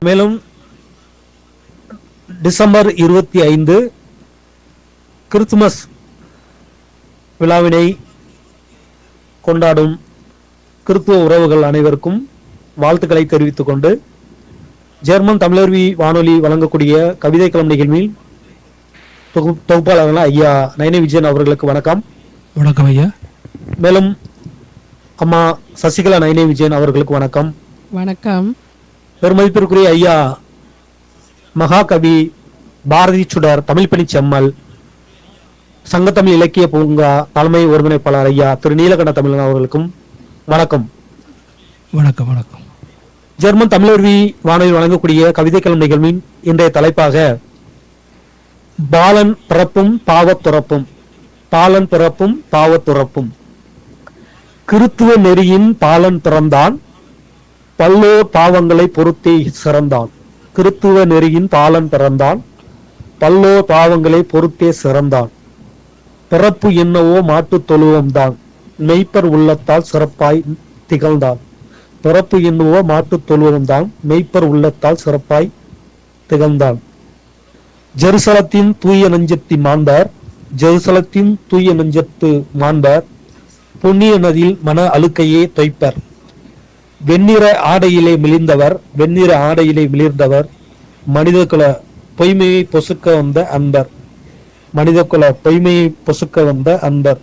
மேலும் December 25 Christmas விழாவினை கொண்டாடும் கிறிஸ்துவ உறவுகள் அனைவருக்கும் வாழ்த்துக்களை தெரிவித்துக் கொண்டு ஜெர்மன் தமிழருவி வானொலி வழங்கக்கூடிய கவிதை களம் நிகழ்வில் தொகுப்பாளர்கள் ஐயா நயனி விஜயன் அவர்களுக்கு வணக்கம். வணக்கம் ஐயா. மேலும் அம்மா சசிகலா நயனி விஜயன் அவர்களுக்கு வணக்கம். வணக்கம். பெருமதிப்பிற்குரிய ஐயா மகாகவி பாரதி சுடர் தமிழ் பணி செம்மல் சங்கத்தமிழ் இலக்கிய பூங்கா தலைமை ஒருங்கிணைப்பாளர் ஐயா திரு நீலகண்ட தமிழன் அவர்களுக்கும் வணக்கம். வணக்கம். வணக்கம். ஜெர்மன் தமிழருவி வானொலி வழங்கக்கூடிய கவிதை களம் நிகழ்வின் இன்றைய தலைப்பாக பாலன் பிறப்பும் பாவத்துறப்பும். பாலன் பிறப்பும் பாவத்துறப்பும். கிறித்துவ நெறியின் பாலன் பிறந்தான், பல்லோர் பாவங்களை பொறுத்தே சிறந்தான். கிறித்துவ நெறியின் பாலன் பிறந்தான், பல்லோர் பாவங்களை பொறுத்தே சிறந்தான். பிறப்பு என்னவோ மாட்டு தொழுவம்தான், மெய்ப்பர் உள்ளத்தால் சிறப்பாய் திகழ்ந்தான். பிறப்பு என்னவோ மாட்டு தொழுவம்தான், மெய்ப்பர் உள்ளத்தால் சிறப்பாய் திகழ்ந்தான். ஜெருசலத்தின் தூய நெஞ்சத்தி மாண்டார், ஜெருசலத்தின் தூய நெஞ்சத்து மாண்டார், புண்ணிய நதியில் மன அழுக்கையே தொய்ப்பர். வெண்ணிற ஆடையிலே மிளிர்ந்தவர், வெண்ணிற ஆடையிலே மிளிர்ந்தவர், மனிதகுல பொய்மையை பொசுக்க வந்த அன்பர். மனிதகுல பொய்மையை பொசுக்க வந்த அன்பர்.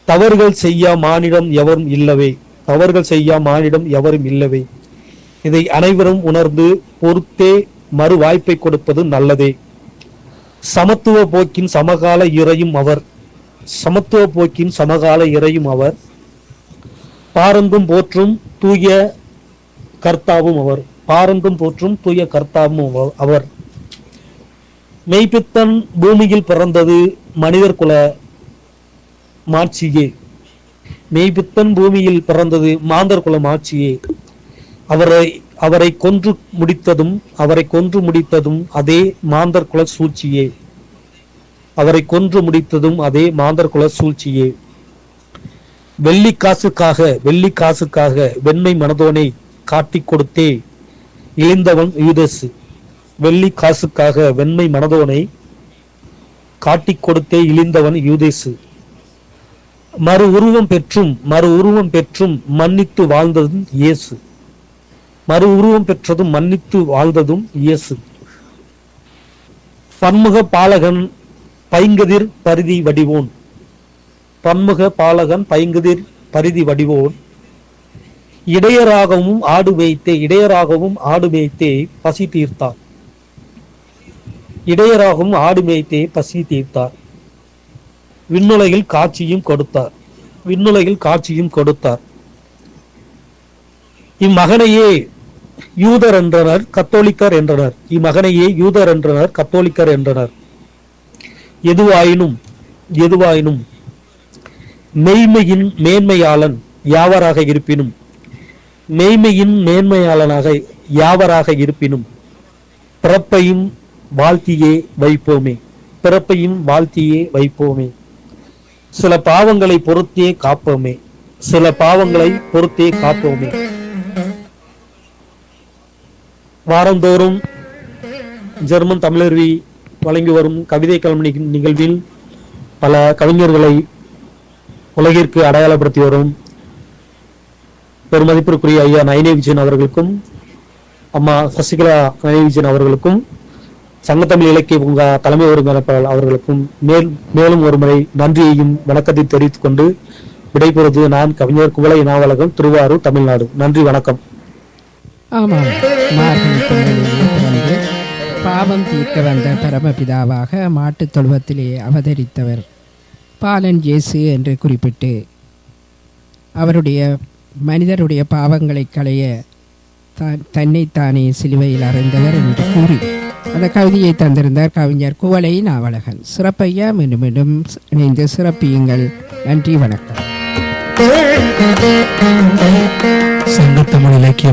தவறுகள் செய்யா மானிடம் எவரும் இல்லவே, தவறுகள் செய்யா மானிடம் எவரும் இல்லவே. இதை அனைவரும் உணர்ந்து பொறுத்தே மறு வாய்ப்பை கொடுப்பது நல்லதே. சமத்துவ போக்கின் சமகால இறையும் அவர், சமத்துவ போக்கின் சமகால இறையும் அவர். பாரந்தும் போற்றும் தூய கர்த்தாவும் அவர், பாரந்தும் போற்றும் தூய கர்த்தாவும் அவர். மெய்ப்பித்தன் பூமியில் பிறந்தது மனிதர் குல மாட்சியே, மெய்ப்பித்தன் பூமியில் பிறந்தது மாந்தர் குல மாட்சியே. அவரை கொன்று முடித்ததும் அதே மாந்தர் குல சூழ்ச்சியே, அவரை கொன்று முடித்ததும் அதே மாந்தர் குல சூழ்ச்சியே. வெள்ளி காசுக்காக வெண்மை மனதோனை காட்டி கொடுத்தே இழிந்தவன் யூதேசு. வெள்ளி காசுக்காக வெண்மை மனதோனை காட்டி கொடுத்தே இழிந்தவன் யூதேசு. மறு உருவம் பெற்றும் மன்னித்து வாழ்ந்ததும் இயேசு. மறு உருவம் பெற்றதும் மன்னித்து வாழ்ந்ததும் இயேசு. பன்முக பாலகன் பைங்கதிர் பரிதி வடிவோன், பன்முக பாலகன் பைங்கதிர் பரிதி வடிவோன். இடையராகவும் ஆடு மேய்த்தே பசி தீர்த்தார். இடையராகவும் ஆடு மேய்த்தே பசி தீர்த்தார். விண்ணுலகில் காட்சியும் கொடுத்தார், விண்ணுலகில் காட்சியும் கொடுத்தார். இம்மகனையே யூதர் என்றனர், கத்தோலிக்கர் என்றனர். இம்மகனையே யூதர் என்றனர், கத்தோலிக்கர் என்றனர். எதுவாயினும் மெய்மையின் மேன்மையாளன் யாவராக இருப்பினும், மெய்மையின் மேன்மையாளனாக யாவராக இருப்பினும் பிறப்பையும் வாழ்த்தியே வைப்போமே, பிறப்பையும் வாழ்த்தியே வைப்போமே. சில பாவங்களை பொறுத்தே காப்போமே, சில பாவங்களை பொறுத்தே காப்போமே. வாரந்தோறும் ஜெர்மன் தமிழருவி வழங்கி வரும் கவிதை களம் நிகழ்வில் பல கவிஞர்களை உலகிற்கு அடையாளப்படுத்தி வரும் பெருமதிப்பிற்குரிய ஐயா நயனி விஜயன் அவர்களுக்கும் அம்மா சசிகலா நயனி விஜயன் அவர்களுக்கும் சங்கத்தமிழ் இலக்கிய பூங்கா தலைமை ஒருங்கிணைப்பாளர் அவர்களுக்கும் மேலும் ஒருமுறை நன்றியையும் வணக்கத்தை தெரிவித்துக் கொண்டு விடைபெறுவது நான் கவிஞர் குவளை நாவலகம், திருவாரூர், தமிழ்நாடு. நன்றி, வணக்கம். ஆமாம், மார்கழி திங்களிலே பிறந்து பாவம் தீர்க்க வந்த பரமபிதாவாக மாட்டுத் தொழுவத்திலே அவதரித்தவர் பாலன் இயேசு என்று குறிப்பிட்டு அவருடைய மனிதருடைய பாவங்களை களைய தன்னைத்தானே சிலுவையில் அறைந்தவர் என்று கூறி அந்த கவிதையை தந்திருந்தார் கவிஞர் குவளை நாவலகன். சிறப்பையா, மீண்டும் மீண்டும் இணைந்து சிறப்பியுங்கள். நன்றி, வணக்கம். சங்கத்தமிழ் இலக்கிய